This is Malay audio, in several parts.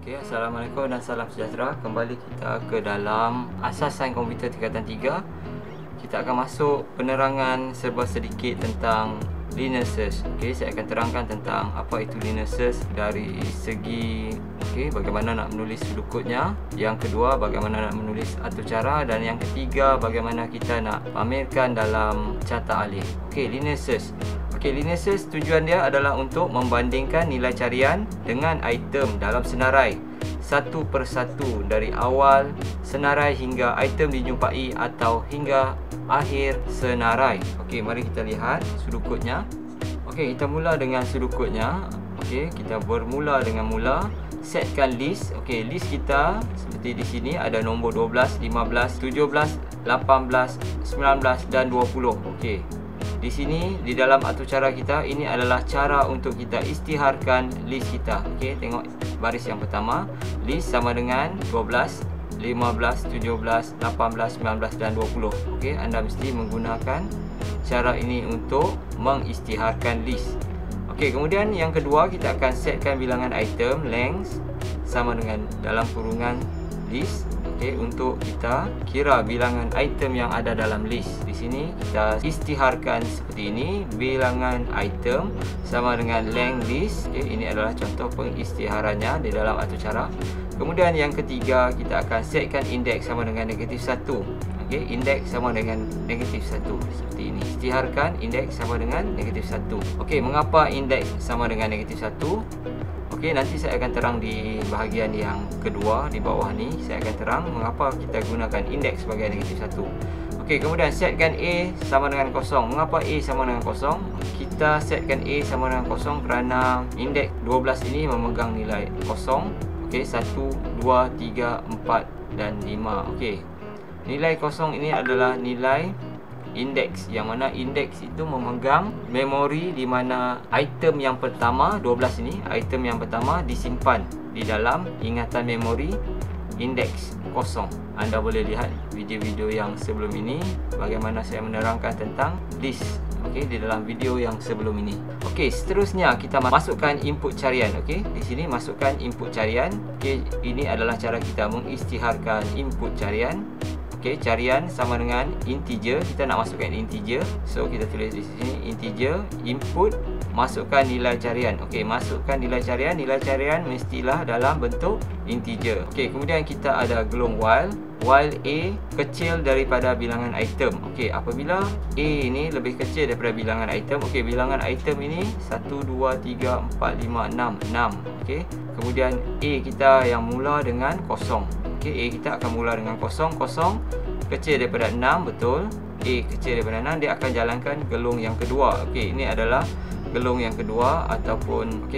Okay, Assalamualaikum dan salam sejahtera. Kembali kita ke dalam Asas Sains Komputer tingkatan 3. Kita akan masuk penerangan serba sedikit tentang linear search. Okay, saya akan terangkan tentang apa itu linear search dari segi bagaimana nak menulis sudut kodnya. Yang kedua, bagaimana nak menulis atur cara. Dan yang ketiga, bagaimana kita nak pamerkan dalam carta alih. Okay, linear search. Linear search tujuan dia adalah untuk membandingkan nilai carian dengan item dalam senarai satu persatu dari awal senarai hingga item dijumpai atau hingga akhir senarai. Okey, mari kita lihat sudut kodnya. Okey, kita mula dengan sudut kodnya. Okey, kita bermula dengan setkan list. Okey, list kita seperti di sini ada nombor 12, 15, 17, 18, 19 dan 20. Okey. Di sini di dalam atur cara kita, ini adalah cara untuk kita isytiharkan list kita. Okey, tengok baris yang pertama. List sama dengan 12, 15, 17, 18, 19 dan 20. Okey, anda mesti menggunakan cara ini untuk mengisytiharkan list. Okey, kemudian yang kedua, kita akan setkan bilangan item length sama dengan dalam kurungan list. Okey, untuk kita kira bilangan item yang ada dalam list. Di sini kita isytiharkan seperti ini, bilangan item sama dengan length list. Okey, ini adalah contoh pengisytiharannya di dalam atur cara. Kemudian yang ketiga, kita akan setkan indeks sama dengan -1. Okey, indeks sama dengan -1 seperti ini. Isytiharkan indeks sama dengan -1. Okey, mengapa indeks sama dengan -1? Okey, nanti saya akan terang di bahagian yang kedua di bawah ni. Saya akan terang mengapa kita gunakan indeks sebagai -1. Okey, kemudian setkan A sama dengan 0. Mengapa A sama dengan 0? Kita setkan A sama dengan 0 kerana indeks 12 ini memegang nilai 0. Okey, 1, 2, 3, 4 dan 5. Okey. Nilai 0 ini adalah nilai indeks, yang mana indeks itu memegang memori di mana item yang pertama 12 ini, item yang pertama disimpan di dalam ingatan memori indeks 0. Anda boleh lihat video-video yang sebelum ini bagaimana saya menerangkan tentang list. Okey, di dalam video yang sebelum ini. Okey, seterusnya kita masukkan input carian. Okey, di sini masukkan input carian. Okey, ini adalah cara kita mengisytiharkan input carian. Okey, carian sama dengan integer. Kita nak masukkan integer. So, kita tulis di sini integer, input, masukkan nilai carian. Okey, masukkan nilai carian. Nilai carian mestilah dalam bentuk integer. Okey, kemudian kita ada gelung while. While A kecil daripada bilangan item. Okey, apabila A ini lebih kecil daripada bilangan item. Okey, bilangan item ini 1, 2, 3, 4, 5, 6. 6. Okey, kemudian A kita yang mula dengan 0. Okey, A kita akan mula dengan 0. 0 kecil daripada 6, betul. A kecil daripada 6, dia akan jalankan gelung yang kedua. Okey, ini adalah gelung yang kedua ataupun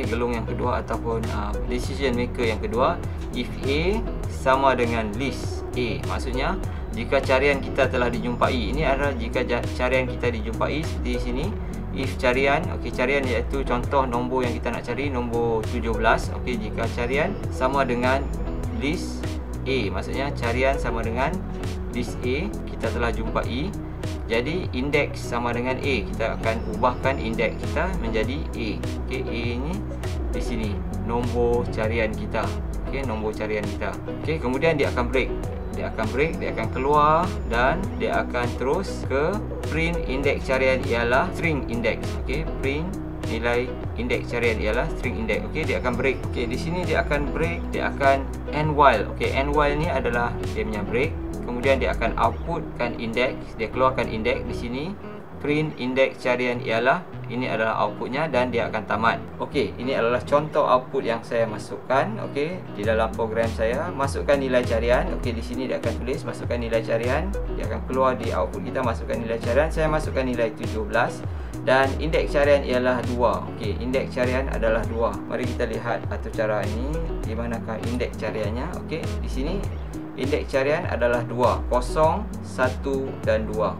decision maker yang kedua. If A sama dengan list A, maksudnya jika carian kita telah dijumpai. Ini adalah jika carian kita dijumpai seperti di sini. If carian, okey, carian iaitu contoh nombor yang kita nak cari, nombor 17. Okey, jika carian sama dengan list A, maksudnya carian sama dengan list A, kita telah jumpai. Jadi indeks sama dengan A, kita akan ubahkan indeks kita menjadi A. Okey, A ni di sini nombor carian kita. Okey, nombor carian kita. Okey, kemudian dia akan break. Dia akan keluar dan dia akan terus ke print indeks carian ialah string index. Okey, print nilai indeks carian ialah string index. Okey, dia akan break. Okey, di sini dia akan break, dia akan end while. Okey, end while ni adalah dia punya break. Kemudian dia akan outputkan indeks, dia keluarkan indeks di sini. Print indeks carian ialah, ini adalah outputnya dan dia akan tamat. Okey, ini adalah contoh output yang saya masukkan. Okey, di dalam program saya, masukkan nilai carian. Okey, di sini dia akan tulis masukkan nilai carian. Dia akan keluar di output kita, masukkan nilai carian. Saya masukkan nilai 17 dan indeks carian ialah 2. Okey, indeks carian adalah 2. Mari kita lihat atur cara ini, di manakah indeks cariannya. Okey, di sini indeks carian adalah 2, 0, 1 dan 2.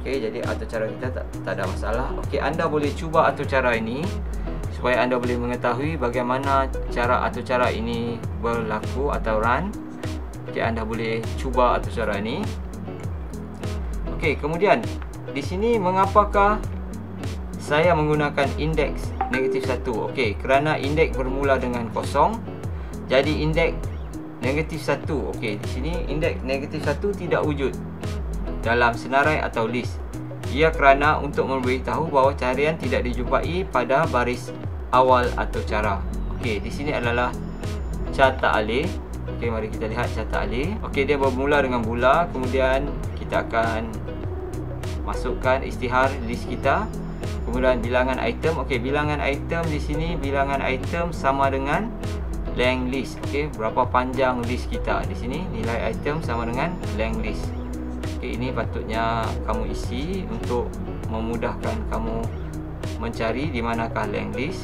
Okey, jadi atur cara kita tak ada masalah. Okey, anda boleh cuba atur cara ini supaya anda boleh mengetahui bagaimana cara atur cara ini berlaku atau run. Okey, anda boleh cuba atur cara ini. Okey, kemudian di sini mengapakah saya menggunakan indeks -1? Okey, kerana indeks bermula dengan 0 jadi indeks negatif 1. Okey, di sini indeks negatif 1 tidak wujud dalam senarai atau list. Ia kerana untuk memberitahu bahawa carian tidak dijumpai pada baris awal atau cara. Okey, di sini adalah carta alih. Okey, mari kita lihat carta alih. Okey, dia bermula dengan bula, kemudian kita akan masukkan isytihar list kita. Kemudian bilangan item. Okey, bilangan item di sini, bilangan item sama dengan length list. Okey, berapa panjang list kita. Di sini nilai item sama dengan length list. Okey, ini patutnya kamu isi untuk memudahkan kamu mencari di manakah length list.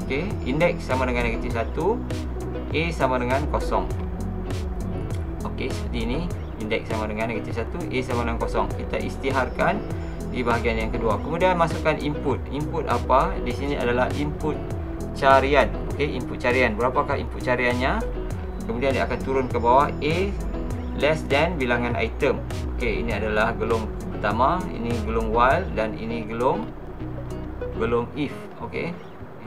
Okey, indeks sama dengan negatif 1, A sama dengan 0. Okey, seperti ini. Indeks sama dengan negatif 1, A sama dengan 0. Kita isytiharkan di bahagian yang kedua. Kemudian masukkan input. Input apa? Di sini adalah input carian. Okey, input carian. Berapakah input cariannya? Kemudian dia akan turun ke bawah. A less than bilangan item. Okey, ini adalah gelung pertama, ini gelung while dan ini gelung if. Okey,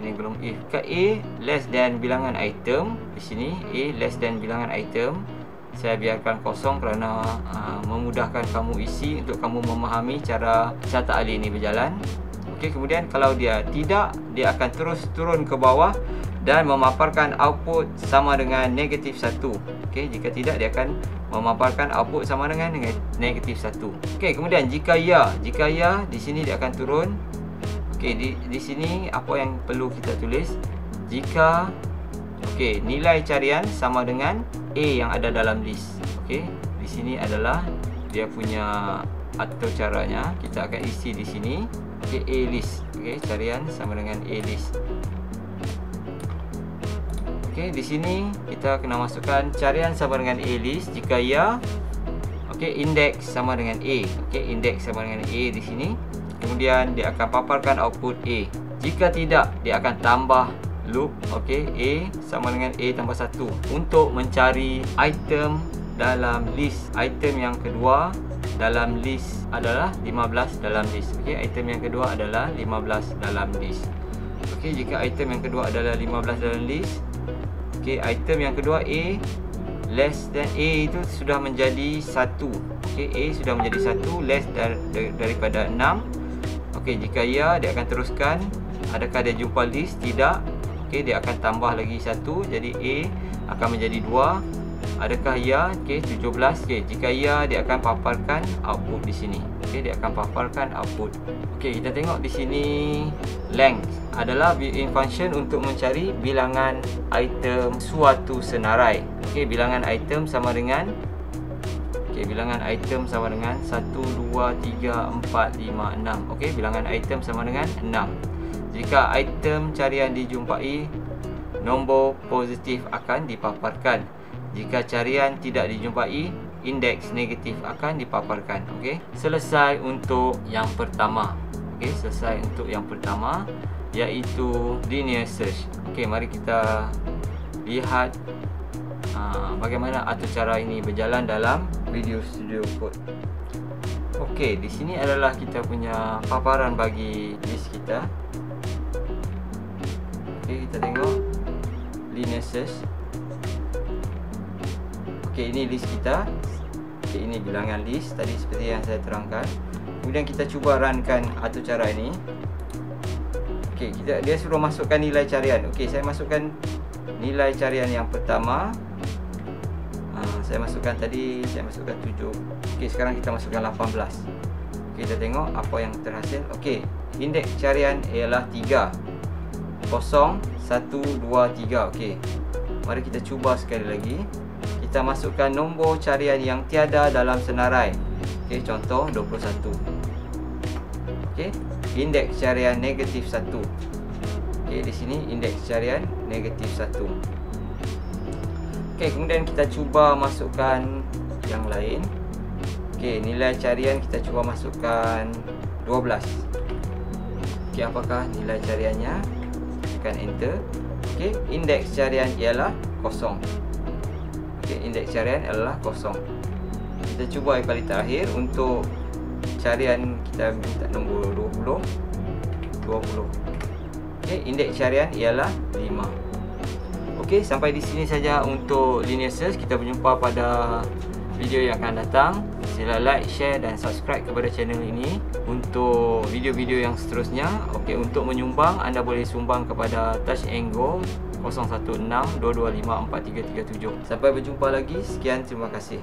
ini gelung if. Jika A less than bilangan item, di sini A less than bilangan item, saya biarkan kosong kerana memudahkan kamu isi untuk kamu memahami cara carta alih ini berjalan. Okey, kemudian kalau dia tidak, dia akan terus turun ke bawah dan memaparkan output sama dengan negatif 1. Okey, jika tidak, dia akan memaparkan output sama dengan negatif 1. Okey, kemudian jika ya, di sini dia akan turun. Okey, di sini apa yang perlu kita tulis? Jika okey, nilai carian sama dengan A yang ada dalam list. Okey, di sini adalah dia punya atau caranya. Kita akan isi di sini. Okey, A list. Okey, carian sama dengan A list. Okey, di sini kita kena masukkan carian sama dengan A list. Jika ya, okey, indeks sama dengan A. Okey, indeks sama dengan A di sini. Kemudian dia akan paparkan output A. Jika tidak, dia akan tambah loop. Okey, A sama dengan A tambah 1 untuk mencari item dalam list. Item yang kedua dalam list adalah 15 dalam list. Okey, item yang kedua adalah 15 dalam list. Okey, jika item yang kedua adalah 15 dalam list, okey, item yang kedua A less than A itu sudah menjadi 1. Okey, A sudah menjadi 1 less daripada 6. Okey, jika ya, dia akan teruskan. Adakah dia jumpa list? Tidak. Okey, dia akan tambah lagi 1. Jadi A akan menjadi 2. Adakah ya? Okey, 17. Okey, jika ya, dia akan paparkan output di sini. Okey, dia akan paparkan output. Okey, kita tengok di sini length adalah built-in function untuk mencari bilangan item suatu senarai. Okey, bilangan item sama dengan bilangan item sama dengan 1, 2, 3, 4, 5, 6. Okey, bilangan item sama dengan 6. Jika item carian dijumpai, nombor positif akan dipaparkan. Jika carian tidak dijumpai, indeks negatif akan dipaparkan. Okey, selesai untuk yang pertama. Okey, selesai untuk yang pertama, iaitu linear search. Okey, mari kita lihat bagaimana atur cara ini berjalan dalam Visual Studio Code. Okey, di sini adalah kita punya paparan bagi list kita. Okey, kita tengok linear search. Okey, ini list kita. Okey, ini bilangan list tadi seperti yang saya terangkan. Kemudian kita cuba runkan atur cara ini. Okey, dia suruh masukkan nilai carian. Okey, saya masukkan nilai carian yang pertama. Saya masukkan tadi, saya masukkan 7. Okey, sekarang kita masukkan 18. Okey, kita tengok apa yang terhasil. Okey, indeks carian ialah 3. 0, 1, 2, 3. Okey, mari kita cuba sekali lagi. Kita masukkan nombor carian yang tiada dalam senarai. Okey, contoh 21. Okey, indeks carian negatif 1. Okey, di sini indeks carian negatif 1. Okey, kemudian kita cuba masukkan yang lain. Okey, nilai carian kita cuba masukkan 12. Okey, apakah nilai cariannya? Tekan enter. Okey, indeks carian ialah 0. Okey, indeks carian adalah 0. Kita cuba kali terakhir untuk carian, kita minta nombor 20. Okey, indeks carian ialah 5. Okey, sampai di sini saja untuk linear search. Kita berjumpa pada video yang akan datang. Sila like, share dan subscribe kepada channel ini untuk video-video yang seterusnya. Okey, untuk menyumbang anda boleh sumbang kepada Touch and Go 0162254337. Sampai berjumpa lagi. Sekian, terima kasih.